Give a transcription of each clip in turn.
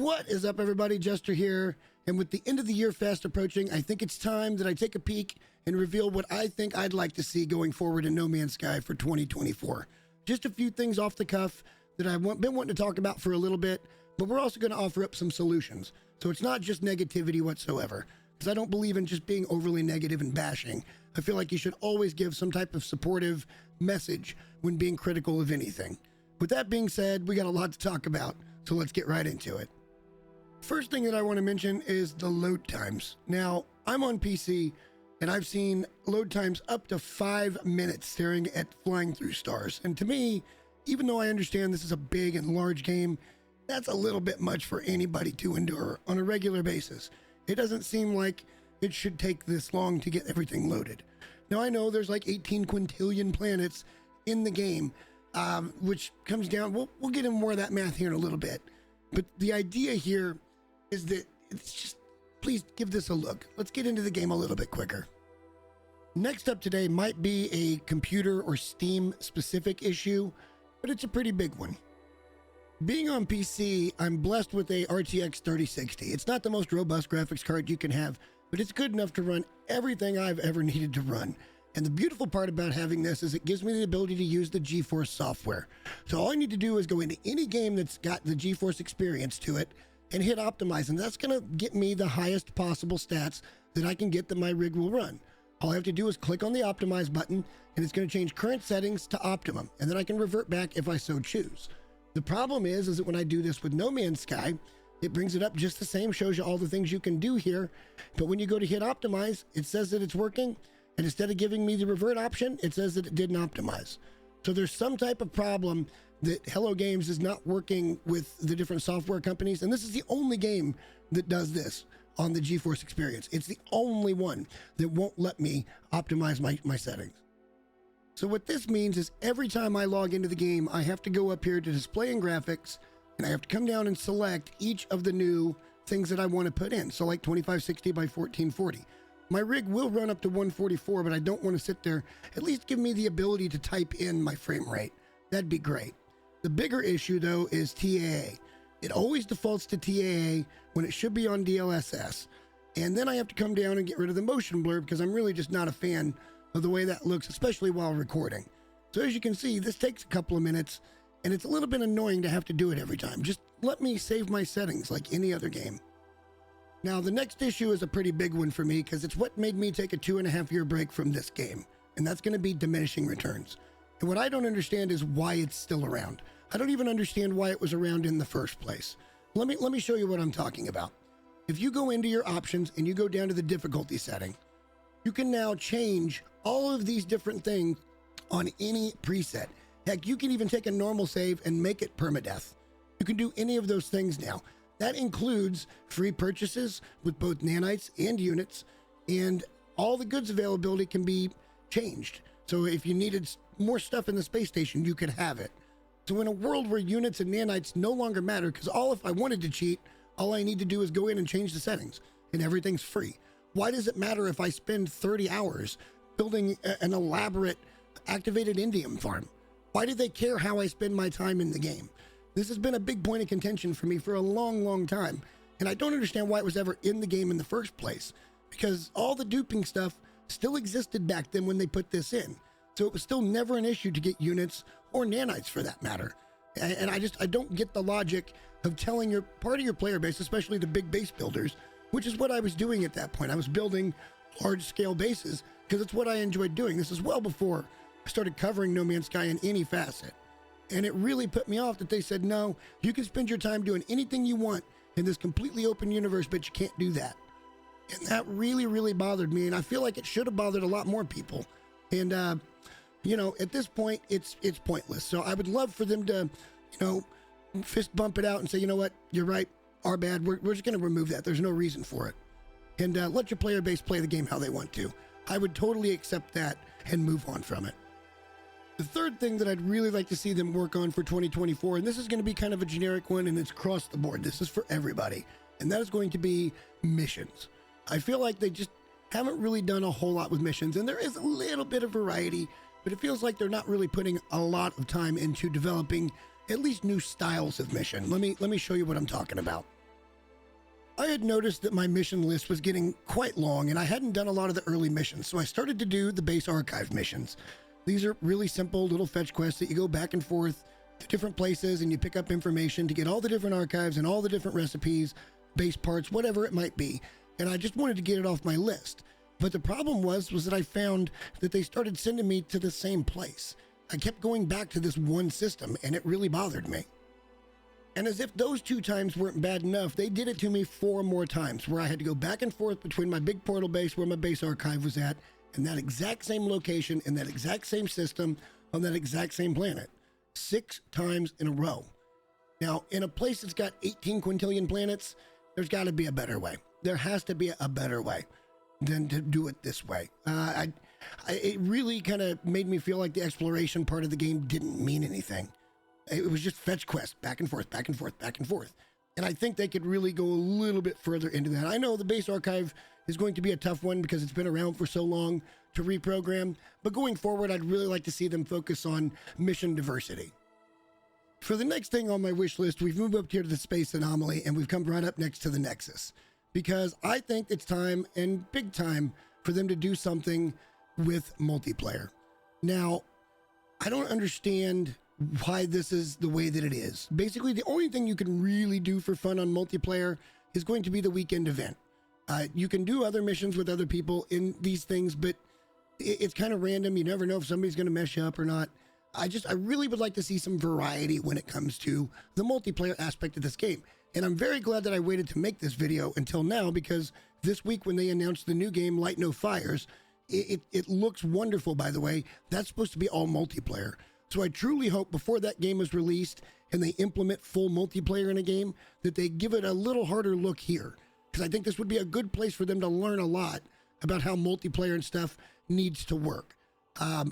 What is up, everybody? Jester here, and with the end of the year fast approaching, I think it's time that I take a peek and reveal what I think I'd like to see going forward in No Man's Sky for 2024. Just a few things off the cuff that I've been wanting to talk about for a little bit, but we're also going to offer up some solutions. So it's not just negativity whatsoever, because I don't believe in just being overly negative and bashing. I feel like you should always give some type of supportive message when being critical of anything. With that being said, we got a lot to talk about, so let's get right into it. First thing that I want to mention is the load times. Now, I'm on PC, and I've seen load times up to 5 minutes staring at flying through stars. And to me, even though I understand this is a big and large game, that's a little bit much for anybody to endure on a regular basis. It doesn't seem like it should take this long to get everything loaded. Now, I know there's like 18 quintillion planets in the game, which comes down, we'll get into more of that math here in a little bit. But the idea here is that it's just, please give this a look. Let's get into the game a little bit quicker. Next up today might be a computer or Steam specific issue, but it's a pretty big one. Being on PC, I'm blessed with a RTX 3060. It's not the most robust graphics card you can have, but it's good enough to run everything I've ever needed to run. And the beautiful part about having this is it gives me the ability to use the GeForce software. So all I need to do is go into any game that's got the GeForce Experience to it and hit optimize, and that's going to get me the highest possible stats that I can get that my rig will run. All I have to do is click on the optimize button, and it's going to change current settings to optimum, and then I can revert back if I so choose. The problem is that when I do this with No Man's Sky, it brings it up just the same, shows you all the things you can do here, but when you go to hit optimize, it says that it's working, and instead of giving me the revert option, it says that it didn't optimize. So there's some type of problem that Hello Games is not working with the different software companies, and this is the only game that does this on the GeForce Experience. It's the only one that won't let me optimize my settings. So what this means is every time I log into the game, I have to go up here to display and graphics, and I have to come down and select each of the new things that I want to put in. So like 2560 by 1440. My rig will run up to 144, but I don't want to sit there. At least give me the ability to type in my frame rate. That'd be great. The bigger issue, though, is TAA. It always defaults to TAA when it should be on DLSS. And then I have to come down and get rid of the motion blur because I'm really just not a fan of the way that looks, especially while recording. So as you can see, this takes a couple of minutes, and it's a little bit annoying to have to do it every time. Just let me save my settings like any other game. Now, the next issue is a pretty big one for me because it's what made me take a 2.5-year break from this game, and that's going to be Diminishing Returns. And what I don't understand is why it's still around. I don't even understand why it was around in the first place. Let me show you what I'm talking about. If you go into your options and you go down to the difficulty setting, you can now change all of these different things on any preset. Heck, you can even take a normal save and make it permadeath. You can do any of those things now. That includes free purchases with both nanites and units, and all the goods availability can be changed. So if you needed more stuff in the space station, you could have it. So in a world where units and nanites no longer matter, because if I wanted to cheat, all I need to do is go in and change the settings, and everything's free. Why does it matter if I spend 30 hours building an elaborate activated indium farm? Why do they care how I spend my time in the game? This has been a big point of contention for me for a long, long time, and I don't understand why it was ever in the game in the first place, because all the duping stuff still existed back then when they put this in. So it was still never an issue to get units or nanites for that matter. And I don't get the logic of telling your part of your player base, especially the big base builders, which is what I was doing at that point. I was building large scale bases because it's what I enjoyed doing. This is well before I started covering No Man's Sky in any facet. And it really put me off that they said, no, you can spend your time doing anything you want in this completely open universe, but you can't do that. And that really, really bothered me. And I feel like it should have bothered a lot more people. And, at this point, it's pointless. So I would love for them to, fist bump it out and say, you know what, you're right, our bad. We're just going to remove that. There's no reason for it. And let your player base play the game how they want to. I would totally accept that and move on from it. The third thing that I'd really like to see them work on for 2024, and this is going to be kind of a generic one and it's across the board. This is for everybody. And that is going to be missions. I feel like they just haven't really done a whole lot with missions, and there is a little bit of variety, but it feels like they're not really putting a lot of time into developing at least new styles of mission. Let me show you what I'm talking about. I had noticed that my mission list was getting quite long and I hadn't done a lot of the early missions, so I started to do the base archive missions. These are really simple little fetch quests that you go back and forth to different places and you pick up information to get all the different archives and all the different recipes, base parts, whatever it might be. And I just wanted to get it off my list. But the problem was that I found that they started sending me to the same place. I kept going back to this one system and it really bothered me. And as if those 2 times weren't bad enough, they did it to me 4 more times where I had to go back and forth between my big portal base where my base archive was at and that exact same location in that exact same system on that exact same planet 6 times in a row. Now, in a place that's got 18 quintillion planets, there's got to be a better way. There has to be a better way than to do it this way. It really kind of made me feel like the exploration part of the game didn't mean anything. It was just fetch quests, back and forth, back and forth, back and forth. And I think they could really go a little bit further into that. I know the base archive is going to be a tough one because it's been around for so long to reprogram, but going forward, I'd really like to see them focus on mission diversity. For the next thing on my wish list, we've moved up here to the space anomaly and we've come right up next to the Nexus because I think it's time, and big time, for them to do something with multiplayer. Now, I don't understand why this is the way that it is. Basically, the only thing you can really do for fun on multiplayer is going to be the weekend event. You can do other missions with other people in these things, but it's kind of random. You never know if somebody's going to mess you up or not. I really would like to see some variety when it comes to the multiplayer aspect of this game. And I'm very glad that I waited to make this video until now, because this week when they announced the new game, Light No Fires, it looks wonderful, by the way. That's supposed to be all multiplayer. So I truly hope before that game is released and they implement full multiplayer in a game, that they give it a little harder look here. Because I think this would be a good place for them to learn a lot about how multiplayer and stuff needs to work. I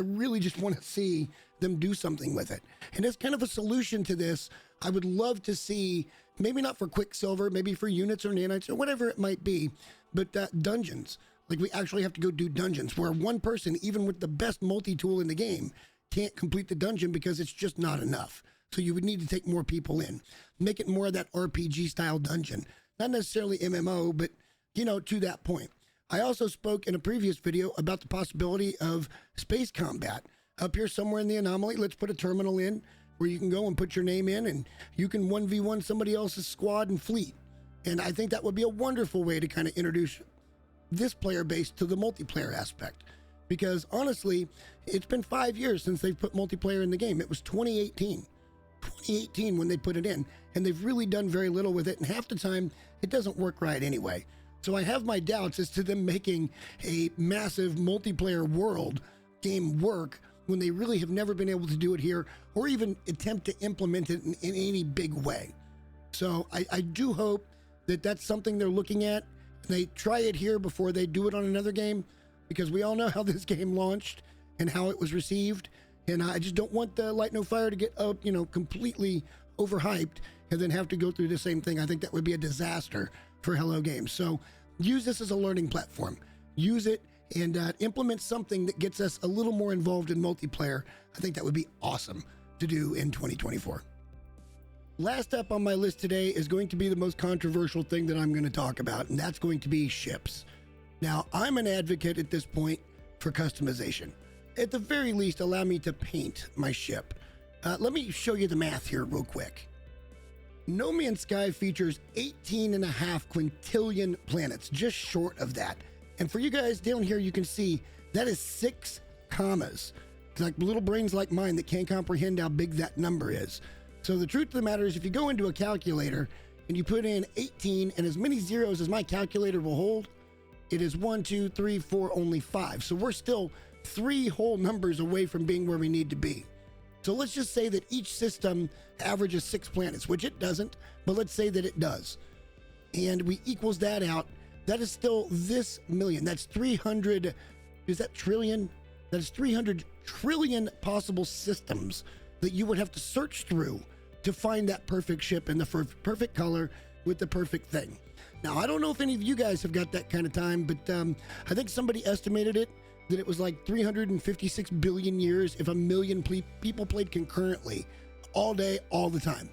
really just want to see them do something with it. And as kind of a solution to this, I would love to see, maybe not for Quicksilver, maybe for units or nanites or whatever it might be, but dungeons. Like we actually have to go do dungeons where one person, even with the best multi-tool in the game, can't complete the dungeon because it's just not enough. So you would need to take more people in, make it more of that RPG style dungeon, not necessarily MMO, but to that point. I also spoke in a previous video about the possibility of space combat up here somewhere in the anomaly. Let's put a terminal in where you can go and put your name in and you can 1v1 somebody else's squad and fleet. And I think that would be a wonderful way to kind of introduce this player base to the multiplayer aspect. Because honestly, it's been 5 years since they've put multiplayer in the game. It was 2018 when they put it in, and they've really done very little with it. And half the time it doesn't work right anyway. So I have my doubts as to them making a massive multiplayer world game work when they really have never been able to do it here or even attempt to implement it in any big way. So I do hope that that's something they're looking at. They try it here before they do it on another game, because we all know how this game launched and how it was received. And I just don't want the Light No Fire to get completely overhyped and then have to go through the same thing. I think that would be a disaster for Hello Games. So use this as a learning platform. Use it and implement something that gets us a little more involved in multiplayer. I think that would be awesome to do in 2024. Last up on my list today is going to be the most controversial thing that I'm going to talk about, and that's going to be ships. Now, I'm an advocate at this point for customization. At the very least, allow me to paint my ship. Let me show you the math here real quick. No Man's Sky features 18.5 quintillion planets, just short of that. And for you guys down here, you can see that is 6 commas. It's like little brains like mine that can't comprehend how big that number is. So the truth of the matter is, if you go into a calculator and you put in 18 and as many zeros as my calculator will hold, it is 1, 2, 3, 4, only 5. So we're still 3 whole numbers away from being where we need to be. So let's just say that each system averages 6 planets, which it doesn't, but let's say that it does. And we equals that out. That is still this million. That's 300, is that trillion? That is 300 trillion possible systems that you would have to search through to find that perfect ship in the perfect color with the perfect thing. Now, I don't know if any of you guys have got that kind of time, but I think somebody estimated it, that it was like 356 billion years if a million people played concurrently all day, all the time.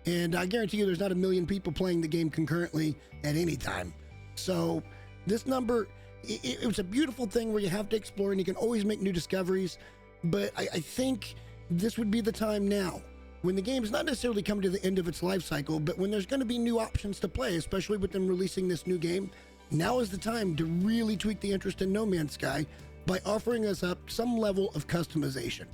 And I guarantee you there's not a million people playing the game concurrently at any time. So this number, it was a beautiful thing where you have to explore and you can always make new discoveries. But I think this would be the time now when the game is not necessarily coming to the end of its life cycle, but when there's going to be new options to play, especially with them releasing this new game. Now is the time to really tweak the interest in No Man's Sky by offering us up some level of customization.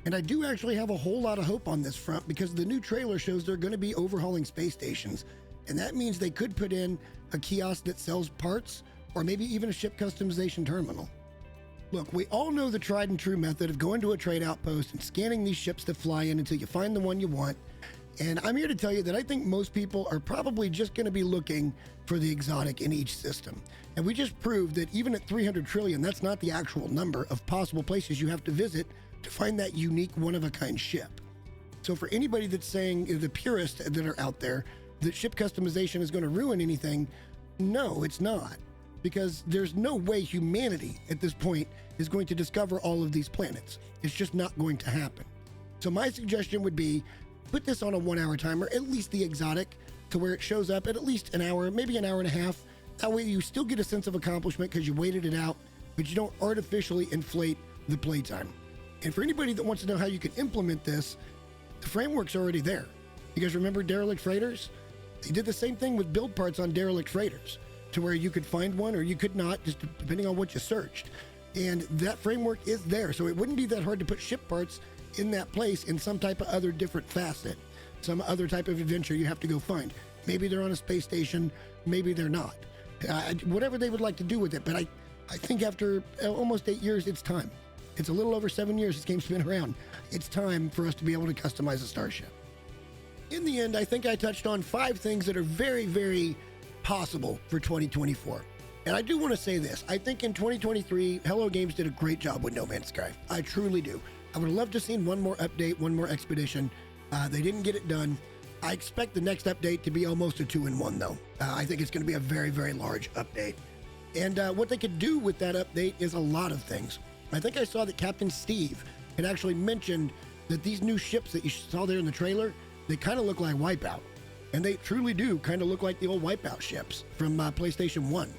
And I do actually have a whole lot of hope on this front because the new trailer shows they're going to be overhauling space stations. And that means they could put in a kiosk that sells parts or maybe even a ship customization terminal. Look, we all know the tried and true method of going to a trade outpost and scanning these ships that fly in until you find the one you want. And I'm here to tell you that I think most people are probably just going to be looking for the exotic in each system. And we just proved that even at 300 trillion, that's not the actual number of possible places you have to visit to find that unique one-of-a-kind ship. So for anybody that's saying, the purists that are out there, that ship customization is going to ruin anything, no, it's not. Because there's no way humanity at this point is going to discover all of these planets. It's just not going to happen. So my suggestion would be, put this on a 1-hour timer, at least the exotic, to where it shows up at least an hour, maybe an hour and a half. That way you still get a sense of accomplishment because you waited it out, but you don't artificially inflate the playtime. And for anybody that wants to know how you can implement this, the framework's already there. You guys remember derelict freighters? They did the same thing with build parts on derelict freighters, to where you could find one or you could not, just depending on what you searched. And that framework is there, so it wouldn't be that hard to put ship parts in that place in some type of other different facet, some other type of adventure you have to go find. Maybe they're on a space station, maybe they're not. Whatever they would like to do with it, but I think after almost 8 years, it's time. It's a little over 7 years this game's been around. It's time for us to be able to customize a starship. In the end, I think I touched on 5 things that are very, very possible for 2024. And I do want to say this. I think in 2023, Hello Games did a great job with No Man's Sky. I truly do. I would have loved to have seen one more update, one more expedition. They didn't get it done. I expect the next update to be almost a 2-in-1 though. I think it's going to be a very, very large update. And what they could do with that update is a lot of things. I think I saw that Captain Steve had actually mentioned that these new ships that you saw there in the trailer, they kind of look like Wipeout. And they truly do kind of look like the old Wipeout ships from PlayStation 1.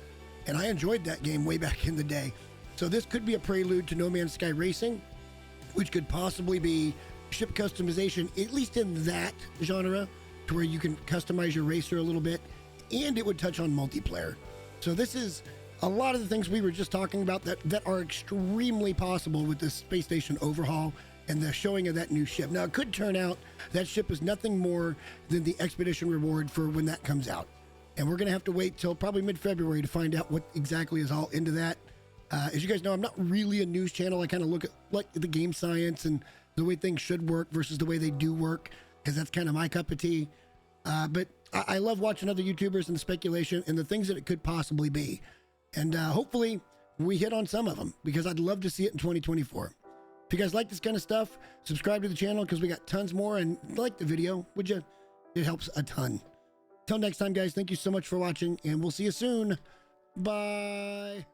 And I enjoyed that game way back in the day. So this could be a prelude to No Man's Sky Racing, which could possibly be ship customization, at least in that genre, to where you can customize your racer a little bit, and it would touch on multiplayer. So this is a lot of the things we were just talking about that are extremely possible with this space station overhaul and the showing of that new ship. Now, it could turn out that ship is nothing more than the expedition reward for when that comes out. And we're going to have to wait till probably mid-February to find out what exactly is all into that. As you guys know, I'm not really a news channel. I kind of look at like the game science and the way things should work versus the way they do work, because that's kind of my cup of tea. But I love watching other YouTubers and the speculation and the things that it could possibly be. And hopefully we hit on some of them, because I'd love to see it in 2024. If you guys like this kind of stuff, subscribe to the channel because we got tons more, and like the video, would you? It helps a ton. Till next time, guys, thank you so much for watching, and we'll see you soon. Bye.